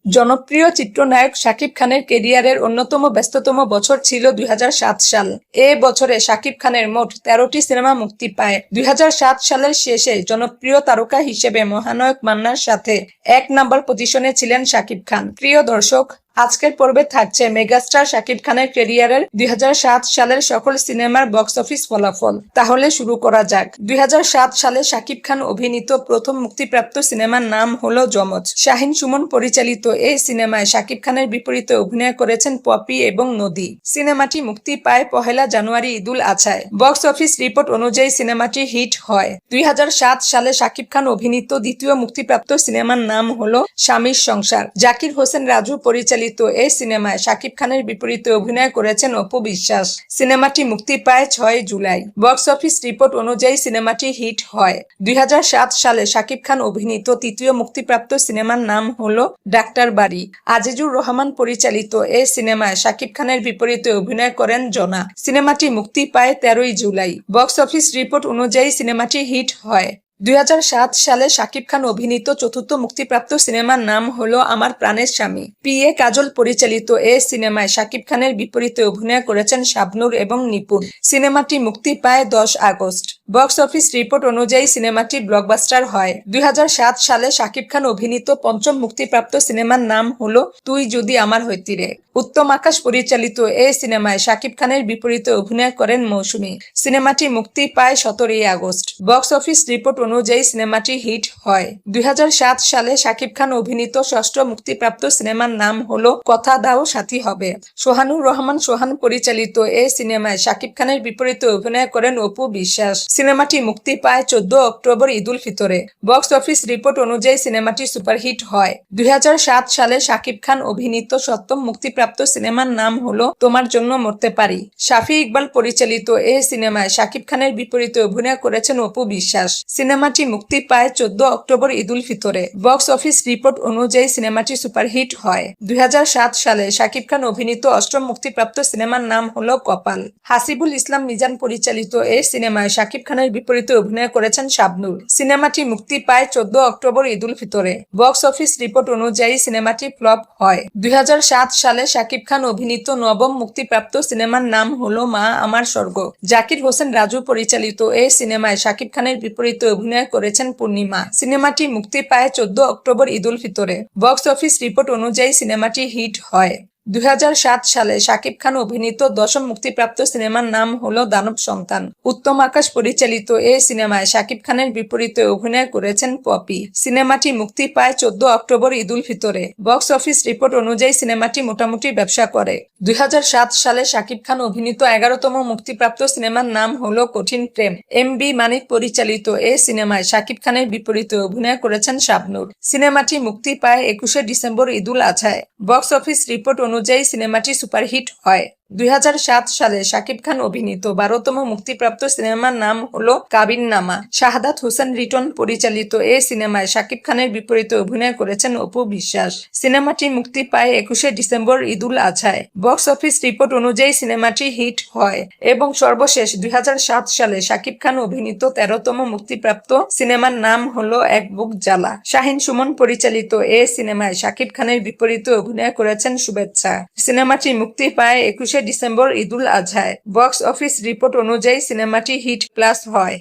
জনপ্রিয় চিত্রনায়ক শাকিব খানের ক্যারিয়ারের অন্যতম ব্যস্ততম বছর ছিল ২০০৭ সাল। এ বছরে শাকিব খানের মোট ১৩টি সিনেমা মুক্তি পায়। ২০০৭ সালের শেষে জনপ্রিয় তারকা হিসেবে মহানায়ক মান্নার সাথে ১ নম্বর পজিশনে ছিলেন শাকিব খান। প্রিয় দর্শক, আজকের পর্বে থাকছে মেগাস্টার শাকিব খানের ক্যারিয়ারের ২০০৭ সালের সকল সিনেমার বক্স অফিস ফলাফল। তাহলে শুরু করা যাক। ২০০৭ সালে শাকিব খান অভিনীত প্রথম মুক্তিপ্রাপ্ত সিনেমার নাম হলো যমজ। শাহিন সুমন পরিচালিত এই সিনেমায় শাকিব খানের বিপরীতে অভিনয় করেছেন পপি এবং নদী। সিনেমাটি মুক্তি পায় ১লা জানুয়ারি ঈদুল আজহায়। বক্স অফিস রিপোর্ট অনুযায়ী সিনেমাটি হিট হয়। ২০০৭ সালে শাকিব খান অভিনীত দ্বিতীয় মুক্তিপ্রাপ্ত সিনেমার নাম হলো স্বামীর সংসার। জাকির হোসেন রাজু পরিচালিত এই সিনেমায় শাকিব খানের বিপরীতে অভিনয় করেছেন অপু বিশ্বাস। সিনেমাটি মুক্তি পায় ৬ জুলাই। বক্স অফিস রিপোর্ট অনুযায়ী সিনেমাটি হিট হয়। ২০০৭ সালে শাকিব খান অভিনীত তৃতীয় মুক্তিপ্রাপ্ত সিনেমার নাম হলো ডাক্তার বাড়ি। আজিজুর রহমান পরিচালিত এই সিনেমায় শাকিব খানের বিপরীতে অভিনয় করেন জনা। সিনেমাটি মুক্তি পায় ১৩ জুলাই। বক্স অফিস রিপোর্ট অনুযায়ী সিনেমাটি হিট হয়। ২০০৭ সালে শাকিব খান অভিনীত চতুর্থ মুক্তিপ্রাপ্ত সিনেমার নাম হলো আমার প্রাণের স্বামী। পি.এ. কাজল পরিচালিত এই সিনেমায় শাকিব খানের বিপরীতে অভিনয় করেছেন শাবনূর এবং নিপুণ। সিনেমাটি মুক্তি পায় ১০ আগস্ট। বক্স অফিস রিপোর্ট অনুযায়ী সিনেমাটি ব্লকবাস্টার হয়। ২০০৭ সালে শাকিব খান অভিনীত পঞ্চম মুক্তিপ্রাপ্ত সিনেমার নাম হলো তুই যদি আমার হইতিরে। উত্তম আকাশ পরিচালিত এই সিনেমায় শাকিব খানের বিপরীতে অভিনয় করেন মৌসুমী। সিনেমাটি মুক্তি পায় ১৭ আগস্ট। বক্স অফিস রিপোর্ট অনুযায়ী সিনেমাটি হিট হয়। ২০০৭ সালে শাকিব খান অভিনীত ষষ্ঠ মুক্তিপ্রাপ্ত সিনেমার নাম হলো কথা দাও সাথী হবে। সোহানুর রহমান সোহান পরিচালিত এই সিনেমায় শাকিব খানের বিপরীতে অভিনয় করেন অপু বিশ্বাস। সিনেমাটি মুক্তি পায় ১৪ অক্টোবর ঈদুল ফিতরে। বক্স অফিস রিপোর্ট অনুযায়ী সিনেমাটি সুপারহিট হয়। ২০০৭ সালে শাকিব খান অভিনীত সপ্তম মুক্তিপ্রাপ্ত সিনেমার নাম হলো তোমার জন্য মরতে পারি। শাফি ইকবাল পরিচালিত এই সিনেমায় শাকিব খানের বিপরীতে অভিনয় করেছেন অপু বিশ্বাস। সিনেমাটি মুক্তি পায় ১৪ অক্টোবর ঈদুল ফিতরে। বক্স অফিস রিপোর্ট অনুযায়ী সিনেমাটি সুপারহিট হয়। ২০০৭ সালে শাকিব খান অভিনীত অষ্টম মুক্তিপ্রাপ্ত সিনেমার নাম হলো কপাল। হাসিবুল ইসলাম মিজান পরিচালিত এই সিনেমায় শাকিব খানের বিপরীতে অভিনয় করেছেন শাবনূর। সিনেমাটি মুক্তি পায় ১৪ অক্টোবর ঈদুল ফিতরে। বক্স অফিস রিপোর্ট অনুযায়ী সিনেমাটি ফ্লপ হয়। ২০০৭ সালে শাকিব খান অভিনীত নবম মুক্তিপ্রাপ্ত সিনেমার নাম হলো মা আমার স্বর্গ। জাকির হোসেন রাজু পরিচালিত এই সিনেমায় শাকিব খানের বিপরীতে অভিনয় করেছেন পূর্ণিমা। সিনেমাটি মুক্তি পায় ১৪ অক্টোবর ঈদুল ফিতরে। বক্স অফিস রিপোর্ট অনুযায়ী সিনেমাটি হিট হয়। ২০০৭ সালে শাকিব খান অভিনীত দশম মুক্তিপ্রাপ্ত সিনেমার নাম হলো দানব সন্তান। উত্তম আকাশ পরিচালিত এই সিনেমায় শাকিব খানের বিপরীতে অভিনয় করেছেন পপি। সিনেমাটি মুক্তি পায় ১৪ অক্টোবর ঈদুল ফিতরে। বক্স অফিস রিপোর্ট অনুযায়ী সিনেমাটি মোটামুটি ব্যবসা করে। ২০০৭ সালে শাকিব খান অভিনীত ১১তম মুক্তিপ্রাপ্ত সিনেমার নাম হলো কঠিন প্রেম। এম.বি. মানিক পরিচালিত এই সিনেমায় শাকিব খানের বিপরীতে অভিনয় করেছেন শাবনূর। সিনেমাটি মুক্তি পায় ২১শে ডিসেম্বর ঈদুল আজহায়। বক্স অফিস রিপোর্ট অনুযায়ী সিনেমাটি সুপারহিট হয়। ২০০৭ সালে শাকিব খান অভিনীত ১২তম মুক্তিপ্রাপ্ত সিনেমার নাম হলো কাবিননামা। শাহাদাত হোসেন রিটন পরিচালিত এই সিনেমায় শাকিব খানের বিপরীতে অভিনয় করেছেন অপু বিশ্বাস। সিনেমাটি মুক্তি পায় ২১শে ডিসেম্বর ঈদুল আজহায়। বক্স অফিস রিপোর্ট অনুযায়ী সিনেমাটি হিট হয়। এবং সর্বশেষ ২০০৭ সালে শাকিব খান অভিনীত ১৩তম মুক্তিপ্রাপ্ত সিনেমার নাম হলো এক বুক জ্বালা। শাহিন সুমন পরিচালিত এই সিনেমায় শাকিব খানের বিপরীতে অভিনয় করেছেন শুভেচ্ছা। সিনেমাটি মুক্তি পায় ২১শে ডিসেম্বর ঈদুল আজহায়। বক্স অফিস রিপোর্ট অনুযায়ী সিনেমাটি হিট প্লাস হয়।